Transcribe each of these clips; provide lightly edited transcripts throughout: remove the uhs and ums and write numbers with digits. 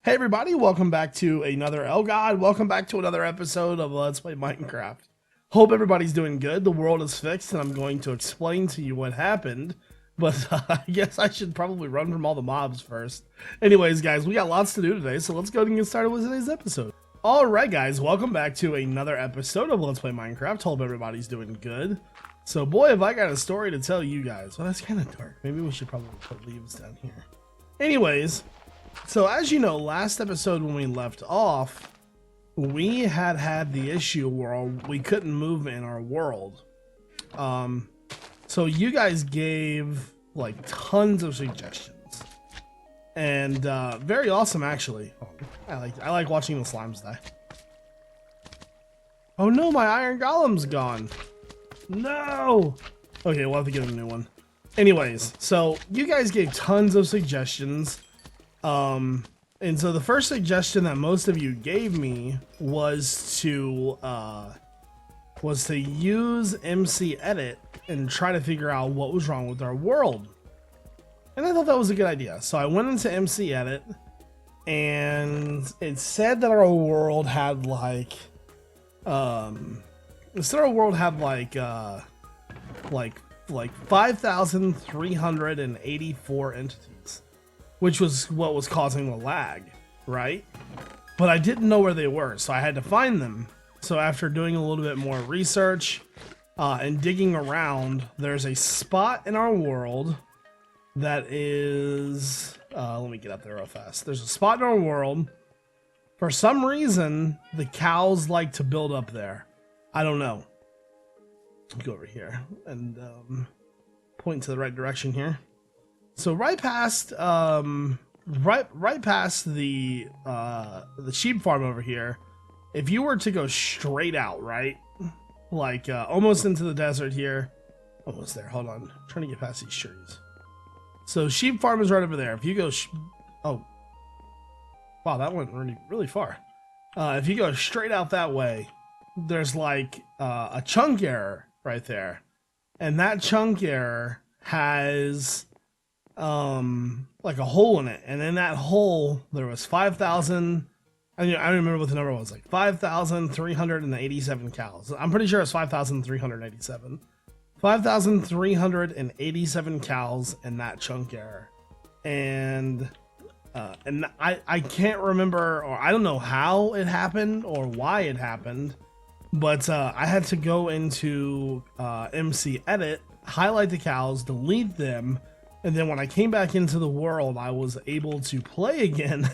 Hey everybody, welcome back to another welcome back to another episode of Let's Play Minecraft. Hope everybody's doing good. The world is fixed and I'm going to explain to you what happened, but I guess I should probably run from all the mobs first. Anyways guys, we got lots to do today, so let's go ahead and get started with today's episode. Alright guys, welcome back to another episode of Let's Play Minecraft. Hope everybody's doing good. So boy, have I got a story to tell you guys. Well, that's kind of dark. Maybe we should probably put leaves down here. Anyways, so as you know, last episode when we left off, we had the issue where we couldn't move in our world. So you guys gave like tons of suggestions, and very awesome actually. I like watching the slimes die. Oh no, my iron golem's gone. No. Okay, we'll have to get a new one. Anyways, so you guys gave tons of suggestions. And so the first suggestion that most of you gave me was to use MC Edit and try to figure out what was wrong with our world. And I thought that was a good idea. So I went into MC Edit and it said that our world had like 5,384 entities, which was what was causing the lag, right? But I didn't know where they were, so I had to find them. So after doing a little bit more research and digging around, there's a spot in our world that is, let me get up there real fast. There's a spot in our world. For some reason, the cows like to build up there. I don't know. Go over here and point to the right direction here. So right past right past the sheep farm over here, if you were to go straight out, right, like almost into the desert here, almost there. Hold on, I'm trying to get past these trees. So sheep farm is right over there. If you go, oh, wow, that went really far. If you go straight out that way, there's like a chunk error right there, and that chunk error has like a hole in it, and in that hole there was 5,000. I don't remember what the number was, like 5,387 cows. I'm pretty sure it's 5,387. 5,387 cows in that chunk error, and I can't remember, or I don't know how it happened or why it happened, but I had to go into MC Edit, highlight the cows, delete them. And then when I came back into the world, I was able to play again.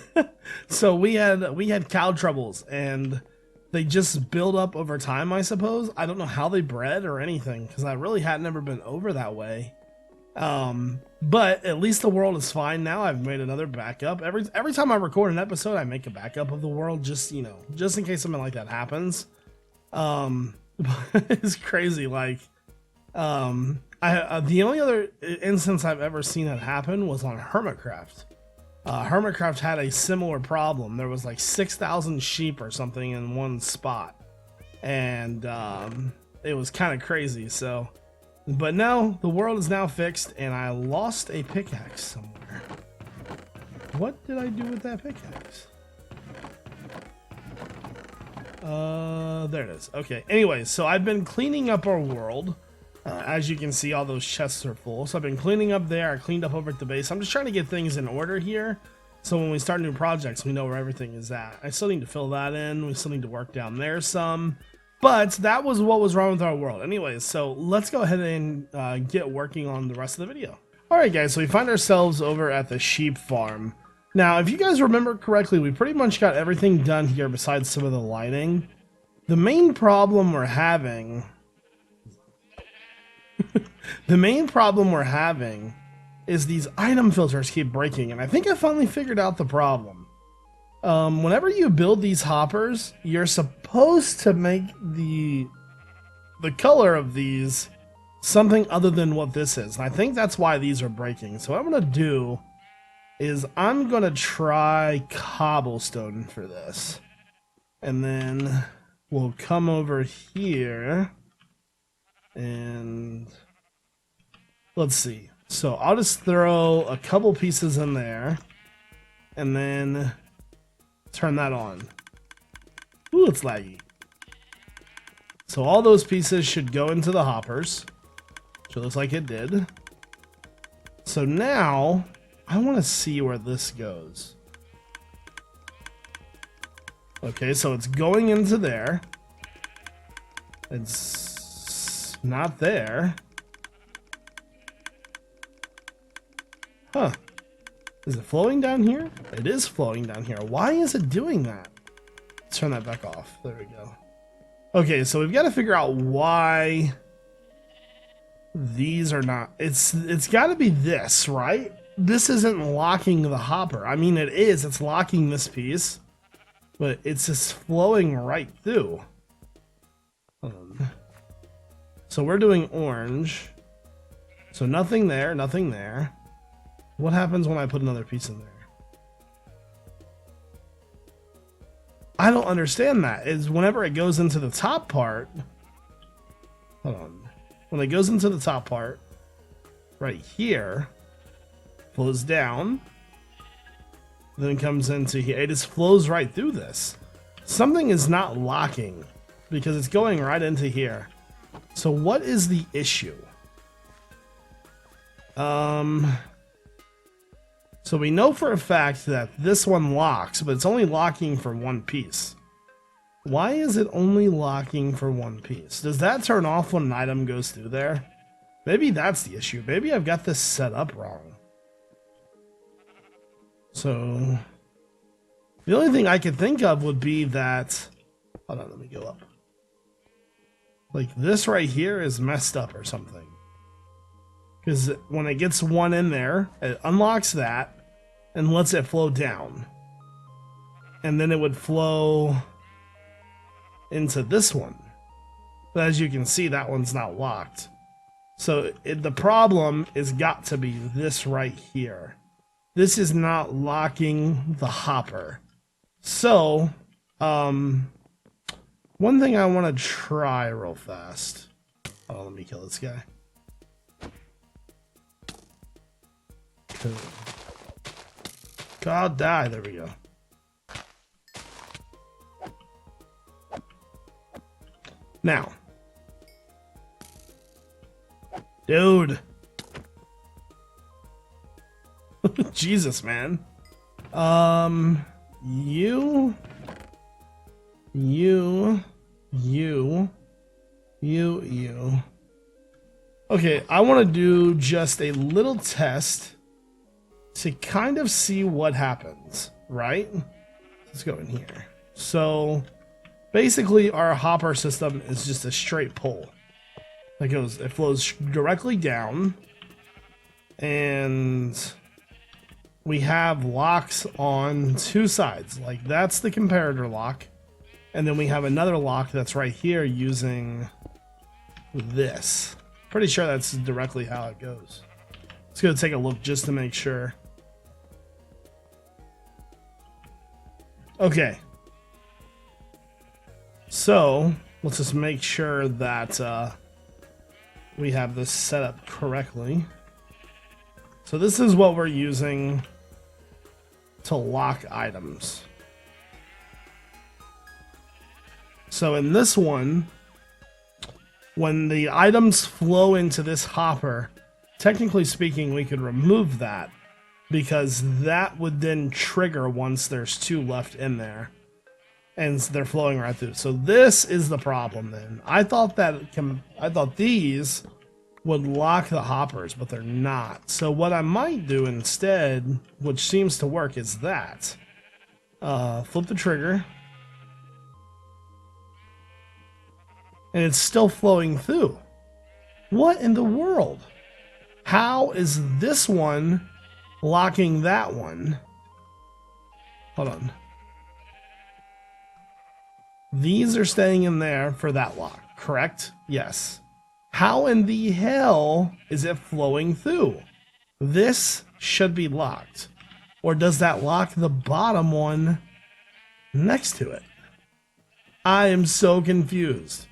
So we had cow troubles, and they just build up over time, I suppose. I don't know how they bred or anything, because I really had never been over that way. But at least the world is fine now. I've made another backup. Every time I record an episode, I make a backup of the world, just in case something like that happens. It's crazy. Like, the only other instance I've ever seen that happen was on Hermitcraft. Hermitcraft had a similar problem. There was like 6,000 sheep or something in one spot, and it was kind of crazy. So, but now the world is now fixed, and I lost a pickaxe somewhere. What did I do with that pickaxe? There it is. Okay. Anyways, so I've been cleaning up our world. As you can see, all those chests are full. So I've been cleaning up there. I cleaned up over at the base. I'm just trying to get things in order here, so when we start new projects, we know where everything is at. I still need to fill that in. We still need to work down there some. But that was what was wrong with our world. Anyways, so let's go ahead and get working on the rest of the video. Alright guys, so we find ourselves over at the sheep farm. Now, if you guys remember correctly, we pretty much got everything done here besides some of the lighting. The main problem we're having... the main problem we're having is these item filters keep breaking, and I think I finally figured out the problem. Whenever you build these hoppers, you're supposed to make the color of these something other than what this is, and I think that's why these are breaking. So what I'm gonna do is I'm gonna try cobblestone for this, and then we'll come over here and let's see. So I'll just throw a couple pieces in there, and then turn that on. Ooh, it's laggy. So all those pieces should go into the hoppers. So it looks like it did. So now I want to see where this goes. Okay, so it's going into there. It's not there. Huh. Is it flowing down here? It is flowing down here. Why is it doing that? Let's turn that back off. There we go. Okay, so we've got to figure out why these are not. It's got to be this, right? This isn't locking the hopper. I mean, it is. It's locking this piece, but it's just flowing right through. So we're doing orange. So nothing there, nothing there. What happens when I put another piece in there? I don't understand that. Is whenever it goes into the top part. Hold on. When it goes into the top part, right here, flows down, then comes into here. It just flows right through this. Something is not locking because it's going right into here. So what is the issue? So we know for a fact that this one locks, but it's only locking for one piece. Why is it only locking for one piece? Does that turn off when an item goes through there? Maybe that's the issue. Maybe I've got this set up wrong. So the only thing I could think of would be that, hold on, let me go up. Like this right here is messed up or something. Because when it gets one in there, it unlocks that and lets it flow down. And then it would flow into this one. But as you can see, that one's not locked. So the problem is got to be this right here. This is not locking the hopper. So, one thing I want to try real fast. Oh, let me kill this guy. God, die. There we go. Now. Dude. Jesus, man. You. Okay, I want to do just a little test to kind of see what happens, right? Let's go in here. So basically our hopper system is just a straight pull. It flows directly down, and we have locks on two sides. Like that's the comparator lock, and then we have another lock that's right here using this. Pretty sure that's directly how it goes. Let's go take a look just to make sure. Okay. So let's just make sure that we have this set up correctly. So this is what we're using to lock items. So in this one, when the items flow into this hopper, technically speaking, we could remove that because that would then trigger once there's two left in there and they're flowing right through. So this is the problem then. I thought these would lock the hoppers, but they're not. So what I might do instead, which seems to work, is that. Flip the trigger. And it's still flowing through. What in the world? How is this one locking that one? Hold on. These are staying in there for that lock, correct? Yes. How in the hell is it flowing through? This should be locked. Or does that lock the bottom one next to it? I am so confused.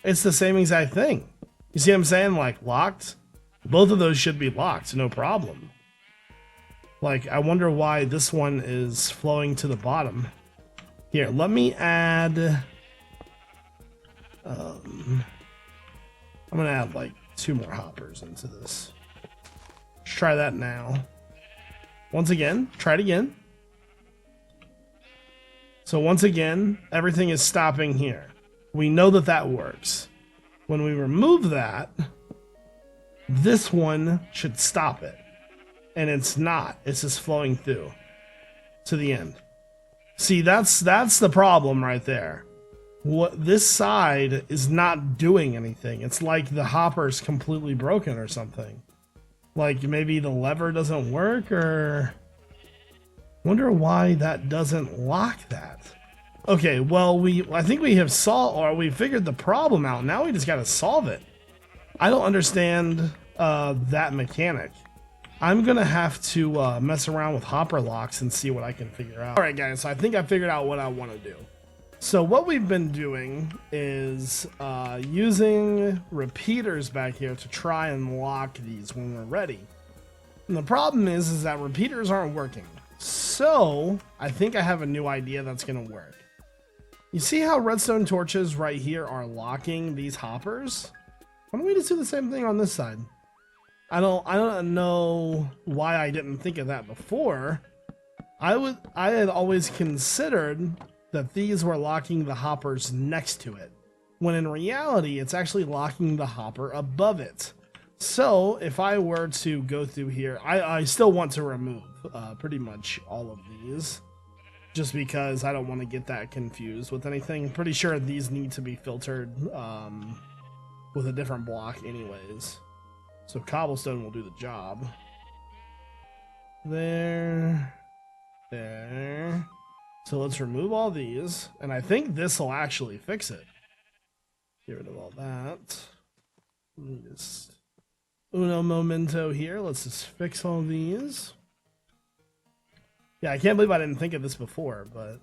It's the same exact thing. You see what I'm saying? Like, locked? Both of those should be locked, no problem. Like, I wonder why this one is flowing to the bottom. Here, let me add, I'm gonna add like 2 more hoppers into this. Let's try that now. Once again, try it again. So once again, everything is stopping here. We know that that works. When we remove that, this one should stop it. And it's not. It's just flowing through to the end. See, that's the problem right there. What this side is not doing anything. It's like the hopper's completely broken or something. Like maybe the lever doesn't work, or wonder why that doesn't lock that. Okay, well I think we have we figured the problem out. Now we just gotta solve it. I don't understand that mechanic. I'm gonna have to mess around with hopper locks and see what I can figure out. All right, guys, so I think I figured out what I want to do. So what we've been doing is using repeaters back here to try and lock these when we're ready. And the problem is that repeaters aren't working. So I think I have a new idea that's gonna work. You see how redstone torches right here are locking these hoppers? Why don't we just do the same thing on this side? I don't know why I didn't think of that before. I had always considered that these were locking the hoppers next to it, when in reality it's actually locking the hopper above it. So if I were to go through here, I still want to remove pretty much all of these, just because I don't want to get that confused with anything. I'm pretty sure these need to be filtered with a different block anyways. So cobblestone will do the job. There. So let's remove all these, and I think this will actually fix it. Get rid of all that. Let me just uno momento here. Let's just fix all these. Yeah, I can't believe I didn't think of this before, but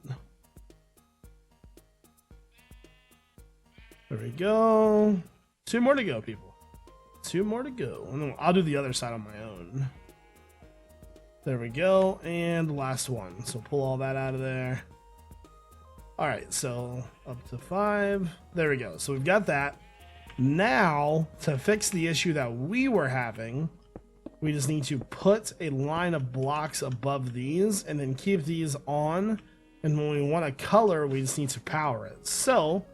there we go. 2 more to go, people. 2 more to go, and then I'll do the other side on my own. There we go, and the last one. So pull all that out of there. All right, so up to 5. There we go. So we've got that. Now, to fix the issue that we were having, we just need to put a line of blocks above these and then keep these on. And when we want a color, we just need to power it. So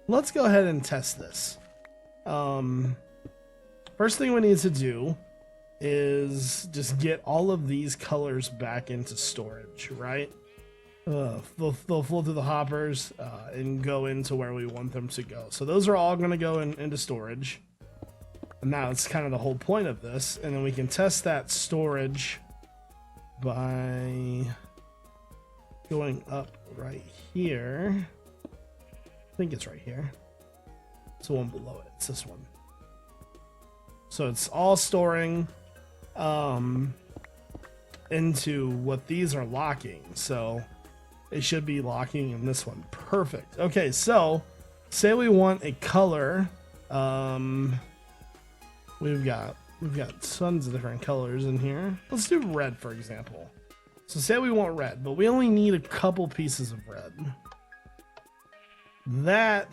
let's go ahead and test this. First thing we need to do is just get all of these colors back into storage, right? They'll flow through the hoppers and go into where we want them to go. So those are all going to go into storage. And now it's kind of the whole point of this. And then we can test that storage by going up right here. I think it's right here. It's the one below it. It's this one. So it's all storing into what these are locking. So it should be locking in this one. Perfect. Okay, so say we want a color. We've got tons of different colors in here. Let's do red, for example. So say we want red, but we only need a couple pieces of red. That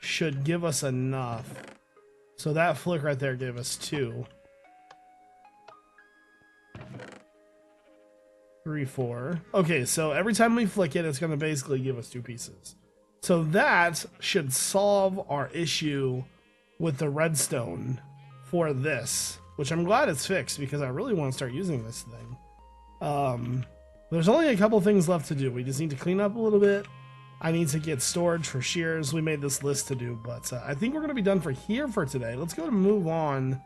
should give us enough. So that flick right there gave us 2. 3, 4. Okay, so every time we flick it, it's going to basically give us 2 pieces. So that should solve our issue with the redstone for this, which I'm glad it's fixed because I really want to start using this thing. There's only a couple things left to do. We just need to clean up a little bit. I need to get storage for shears. We made this list to do, but I think we're going to be done for here for today. Let's go and move on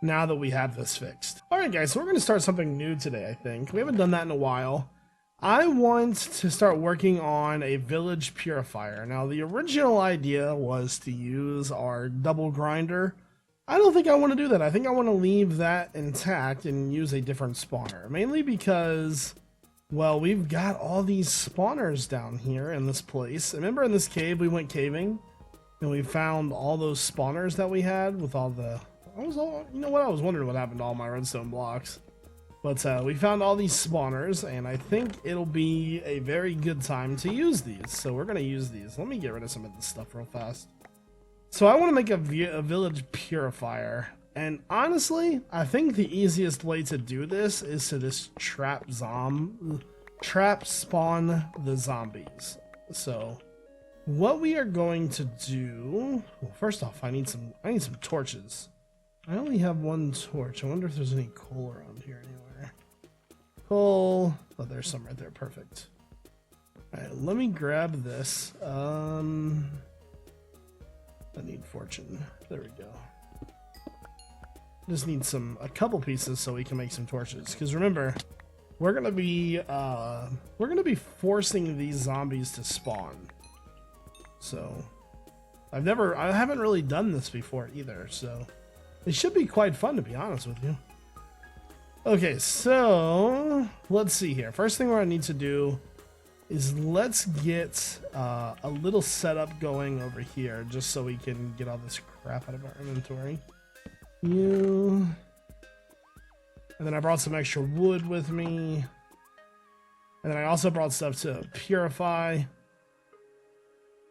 now that we have this fixed. All right, guys, so we're going to start something new today, I think. We haven't done that in a while. I want to start working on a village purifier. Now, the original idea was to use our double grinder. I don't think I want to do that. I think I want to leave that intact and use a different spawner, mainly because, well, we've got all these spawners down here in this place. Remember in this cave we went caving and we found all those spawners that we had with all the... you know what? I was wondering what happened to all my redstone blocks. But we found all these spawners, and I think it'll be a very good time to use these. So we're going to use these. Let me get rid of some of this stuff real fast. So I want to make a village purifier. And honestly, I think the easiest way to do this is to just trap spawn the zombies. So what we are going to do, well, first off, I need some torches. I only have one torch. I wonder if there's any coal around here anywhere. Coal. Oh, there's some right there. Perfect. All right, let me grab this. I need fortune. There we go. Just need a couple pieces so we can make some torches. Because remember, we're gonna be forcing these zombies to spawn. So I haven't really done this before either. So it should be quite fun, to be honest with you. Okay, so let's see here. First thing we're gonna need to do is let's get a little setup going over here, just so we can get all this crap out of our inventory. And then I brought some extra wood with me, and then I also brought stuff to purify.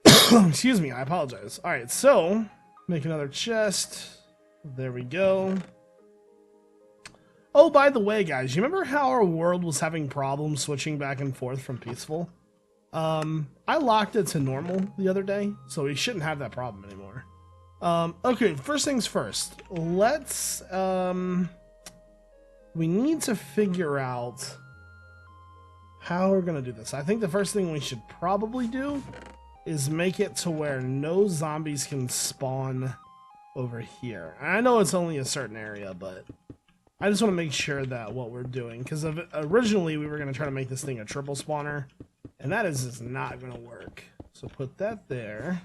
Excuse me, I apologize. All right, so make another chest. There we go. Oh, by the way, guys, you remember how our world was having problems switching back and forth from peaceful? I locked it to normal the other day, so we shouldn't have that problem anymore. Okay, first things first. Let's, we need to figure out how we're gonna do this. I think the first thing we should probably do is make it to where no zombies can spawn over here. I know it's only a certain area, but I just want to make sure that what we're doing, because originally we were going to try to make this thing a triple spawner, and that is just not going to work. So put that there.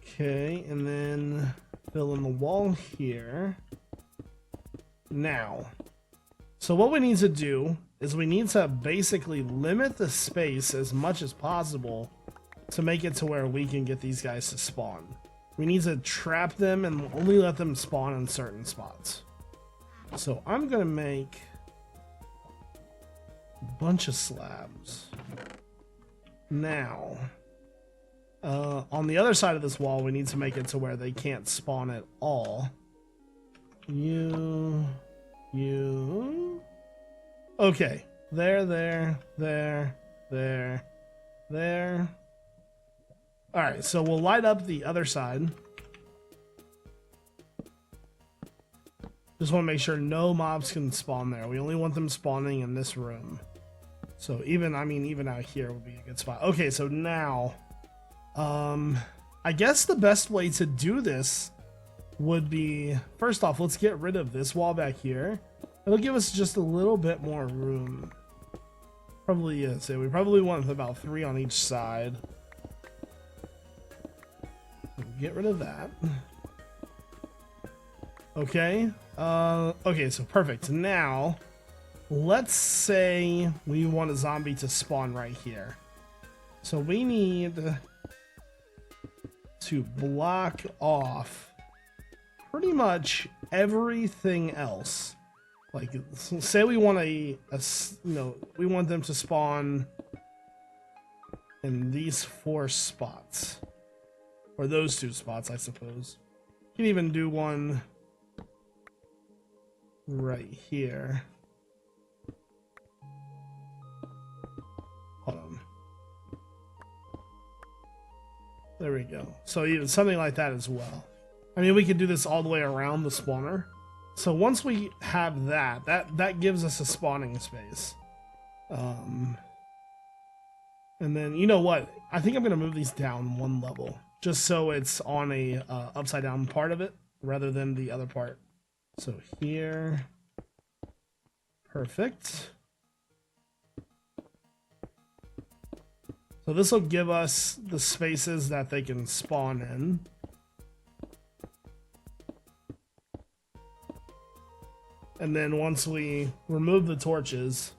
Okay, and then fill in the wall here. Now, so what we need to do is we need to basically limit the space as much as possible to make it to where we can get these guys to spawn. We need to trap them and only let them spawn in certain spots. So I'm gonna make a bunch of slabs. Now, on the other side of this wall, we need to make it to where they can't spawn at all. You. Okay, there. All right, so we'll light up the other side. Just want to make sure no mobs can spawn there. We only want them spawning in this room. So even out here would be a good spot. Okay, so now, I guess the best way to do this would be, first off, let's get rid of this wall back here. It'll give us just a little bit more room. Probably is. So we probably want about 3 on each side. Get rid of that. Okay. Okay, so perfect. Now, let's say we want a zombie to spawn right here. So we need to block off pretty much everything else. Like, say we want we want them to spawn in these 4 spots. Or those 2 spots, I suppose. You can even do one right here. Hold on. There we go. So even something like that as well. I mean, we could do this all the way around the spawner. So once we have that gives us a spawning space. And then, you know what? I think I'm going to move these down 1 level. Just so it's on a upside down part of it rather than the other part. So here. Perfect. So this will give us the spaces that they can spawn in. And then once we remove the torches,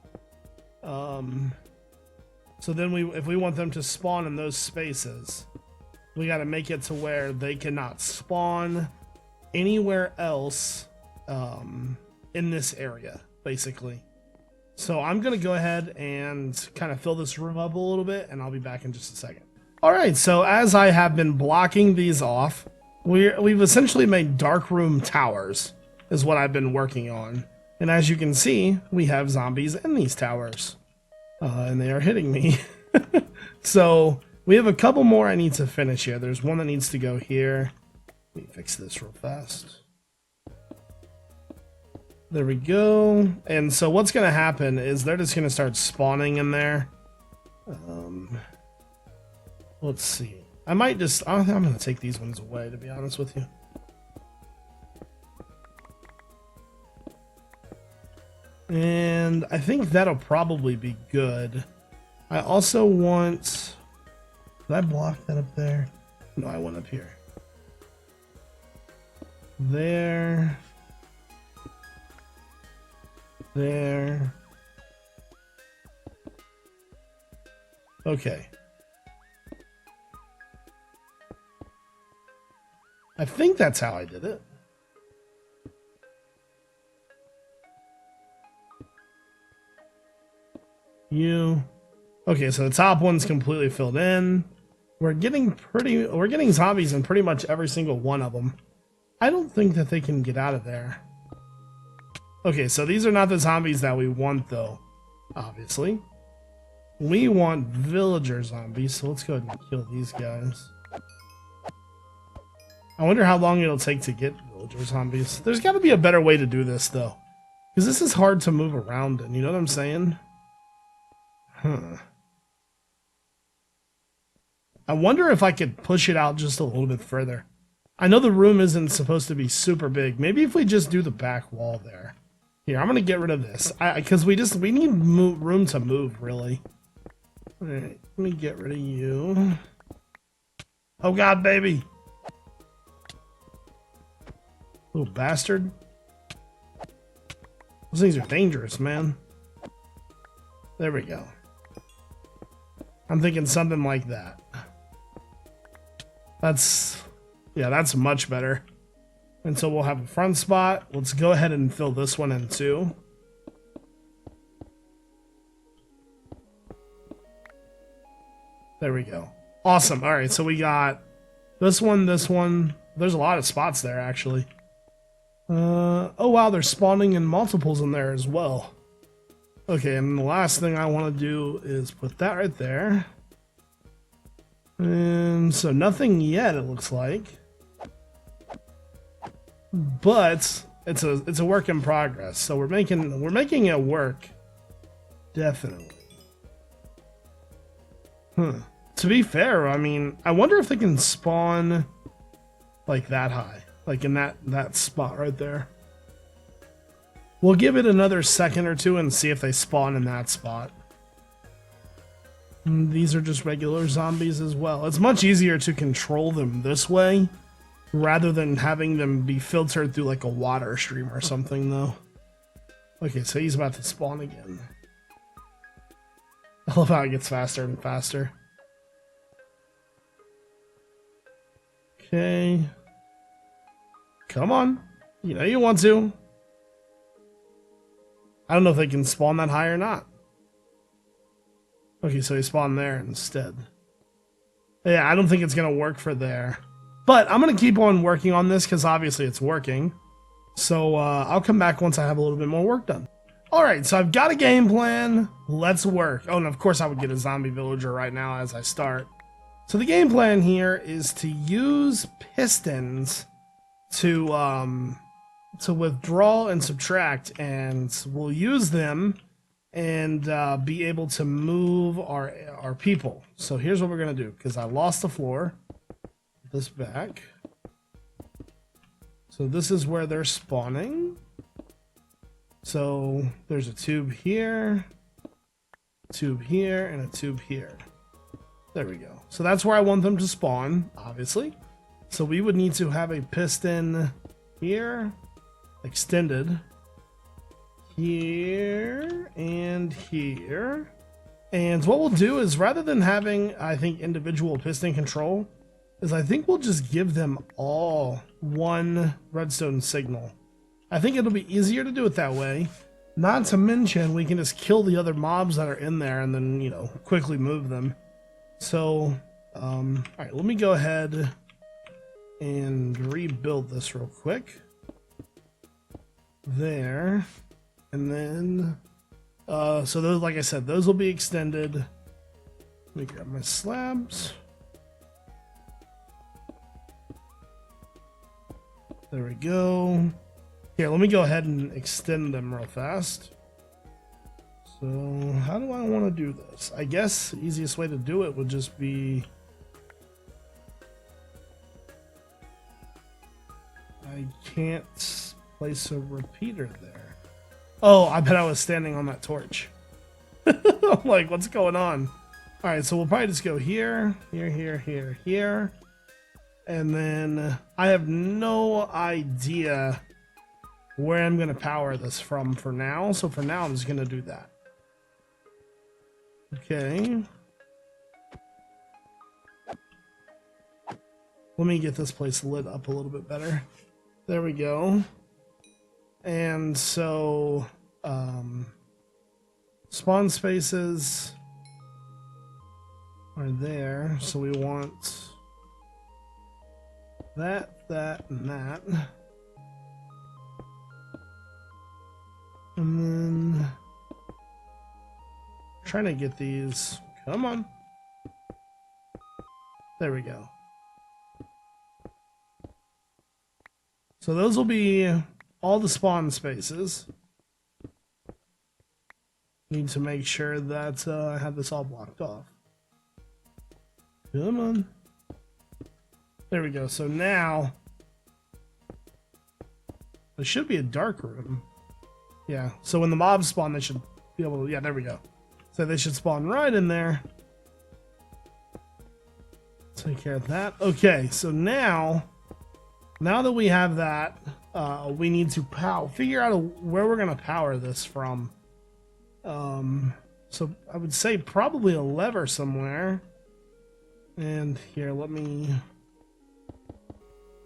so then if we want them to spawn in those spaces, we got to make it to where they cannot spawn anywhere else in this area. basically. So I'm gonna go ahead and kind of fill this room up a little bit, and I'll be back in just a second. All right, so as I have been blocking these off, we've essentially made dark room towers, is what I've been working on. And as you can see, we have zombies in these towers, and they are hitting me. So we have a couple more I need to finish here. There's one that needs to go here. Let me fix this real fast. There we go. And so what's going to happen is they're just going to start spawning in there. Let's see. I'm going to take these ones away, to be honest with you. And I think that'll probably be good. I also want... Did I block that up there? No, I went up here. There. There. Okay. I think that's how I did it. Okay, so the top one's completely filled in. We're getting zombies in pretty much every single one of them. I don't think that they can get out of there. Okay, so these are not the zombies that we want, though, obviously. We want villager zombies, so let's go ahead and kill these guys. I wonder how long it'll take to get villager zombies. There's got to be a better way to do this, though. Because this is hard to move around in, you know what I'm saying? Huh. I wonder if I could push it out just a little bit further. I know the room isn't supposed to be super big. Maybe if we just do the back wall there. Here, I'm going to get rid of this. Because we need room to move, really. Alright, let me get rid of you. Oh god, baby! Little bastard. Those things are dangerous, man. There we go. I'm thinking something like that. Yeah, that's much better. And so we'll have a front spot. Let's go ahead and fill this one in too. There we go. Awesome. All right, so we got this one, this one. There's a lot of spots there, actually. Oh wow, they're spawning in multiples in there as well. Okay, and the last thing I want to do is put that right there. And so nothing yet, it looks like. But it's a work in progress. So we're making it work. Definitely. To be fair, I mean, I wonder if they can spawn like that high, like in that spot right there. We'll give it another second or two and see if they spawn in that spot. And these are just regular zombies as well. It's much easier to control them this way rather than having them be filtered through like a water stream or something, though. Okay, so he's about to spawn again. I love how it gets faster and faster. Okay. Come on. You know you want to. I don't know if they can spawn that high or not. Okay, so he spawned there instead. Yeah, I don't think it's going to work for there. But I'm going to keep on working on this because obviously it's working. So I'll come back once I have a little bit more work done. Alright, so I've got a game plan. Let's work. Oh, and of course I would get a zombie villager right now as I start. So the game plan here is to use pistons to withdraw and subtract, and we'll use them and be able to move our people. So here's what we're gonna do, because I lost the floor. Put this back. So this is where they're spawning. So there's a tube here, and a tube here. There we go. So that's where I want them to spawn, obviously. So we would need to have a piston here, extended, here, and here. And what we'll do is, rather than having, I think, individual piston control, is I think we'll just give them all one redstone signal. I think it'll be easier to do it that way. Not to mention, we can just kill the other mobs that are in there and then, you know, quickly move them. So, all right, let me go ahead and rebuild this real quick. There. And then, so those, like I said, those will be extended. Let me grab my slabs. There we go. Here, let me go ahead and extend them real fast. So, how do I want to do this? I guess the easiest way to do it would just be... I can't place a repeater there. Oh, I bet I was standing on that torch. I'm like, what's going on? Alright, so we'll probably just go here, here, here, here, here. And then I have no idea where I'm going to power this from for now. So for now, I'm just going to do that. Okay. Let me get this place lit up a little bit better. There we go. And so, spawn spaces are there. So we want that, that, and that. And then trying to get these. Come on. There we go. So those will be all the spawn spaces. Need to make sure that I have this all blocked off. Come on. There we go. So now there should be a dark room. Yeah, so when the mobs spawn, they should be able to... Yeah, there we go. So they should spawn right in there. Take care of that. Okay, so now that we have that, we need to figure out where we're going to power this from. So I would say probably a lever somewhere. And here, let me...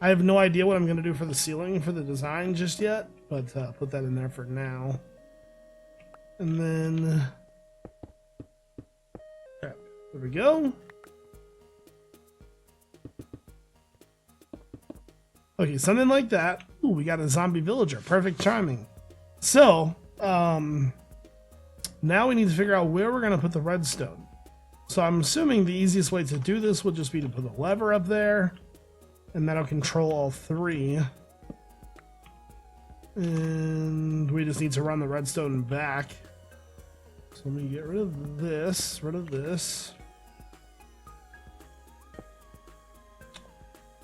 I have no idea what I'm going to do for the ceiling for the design just yet, but put that in there for now. And then... There we go. Okay, something like that. Ooh, we got a zombie villager. Perfect timing. So, now we need to figure out where we're going to put the redstone. So I'm assuming the easiest way to do this would just be to put a lever up there. And that'll control all three. And we just need to run the redstone back. So let me get rid of this,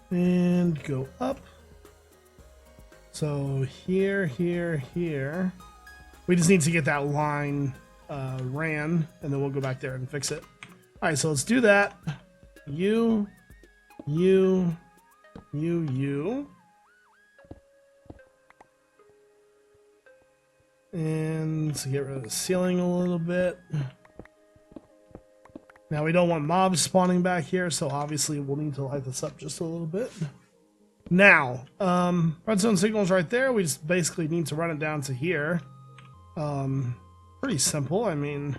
and go up. So here, here, here. We just need to get that line ran, and then we'll go back there and fix it. All right, so let's do that. You. And to get rid of the ceiling a little bit. Now we don't want mobs spawning back here, so obviously we'll need to light this up just a little bit. Now, redstone signal's right there. We just basically need to run it down to here. Pretty simple, I mean.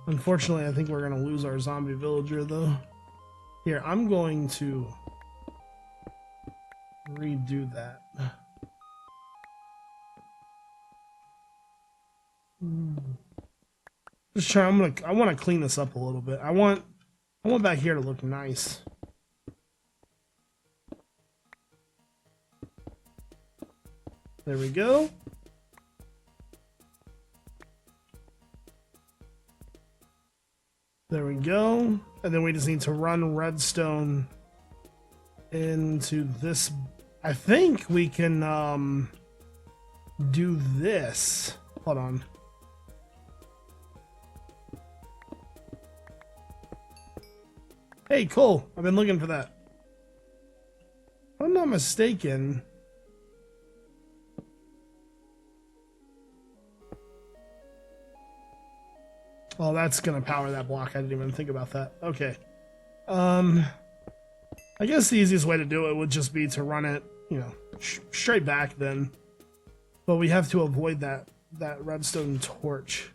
Unfortunately, I think we're going to lose our zombie villager, though. Here, I'm going to redo that. Just try. I want to clean this up a little bit. I want back here to look nice. There we go. There we go. And then we just need to run redstone into this. I think we can do this. Hold on. Hey, cool. I've been looking for that. If I'm not mistaken. Oh, that's gonna power that block. I didn't even think about that. Okay. I guess the easiest way to do it would just be to run it, you know, straight back then. But we have to avoid that redstone torch.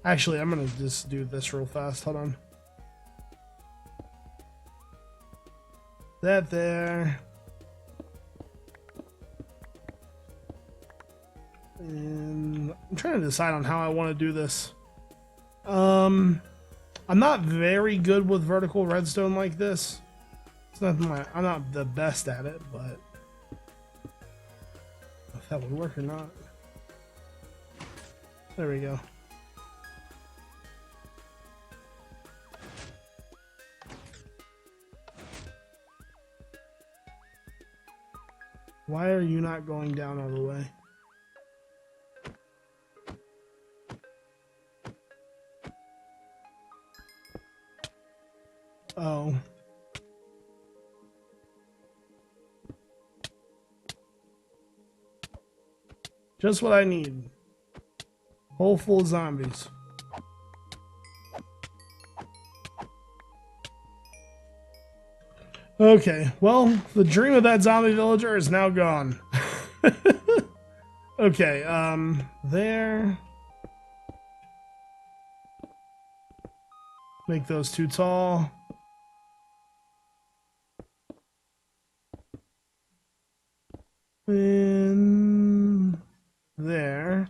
Actually, I'm gonna just do this real fast. Hold on. That there. And I'm trying to decide on how I want to do this. I'm not very good with vertical redstone like this. It's not I'm not the best at it, but if that would work or not. There we go. Why are you not going down all the way? Oh. Just what I need. Hole full of zombies. Okay, well, the dream of that zombie villager is now gone. Okay, there. Make those too tall. And there.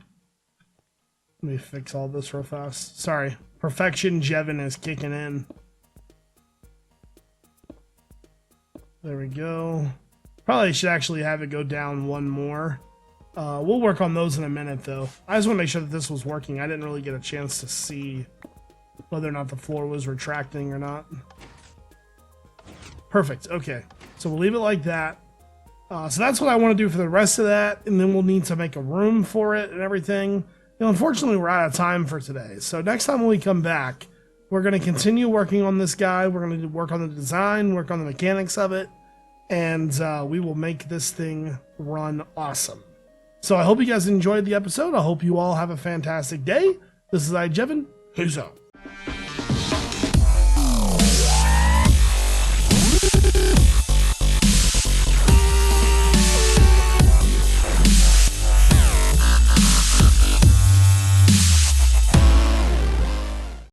Let me fix all this real fast. Sorry, perfection Jevin is kicking in. There we go. Probably should actually have it go down one more. We'll work on those in a minute, though. I just want to make sure that this was working. I didn't really get a chance to see whether or not the floor was retracting or not. Perfect. Okay. So we'll leave it like that. So that's what I want to do for the rest of that, and then we'll need to make a room for it and everything. You know, unfortunately, we're out of time for today. So next time when we come back, we're going to continue working on this guy. We're going to work on the design, work on the mechanics of it, and we will make this thing run awesome. So I hope you guys enjoyed the episode. I hope you all have a fantastic day. This is iJevin. Peace out.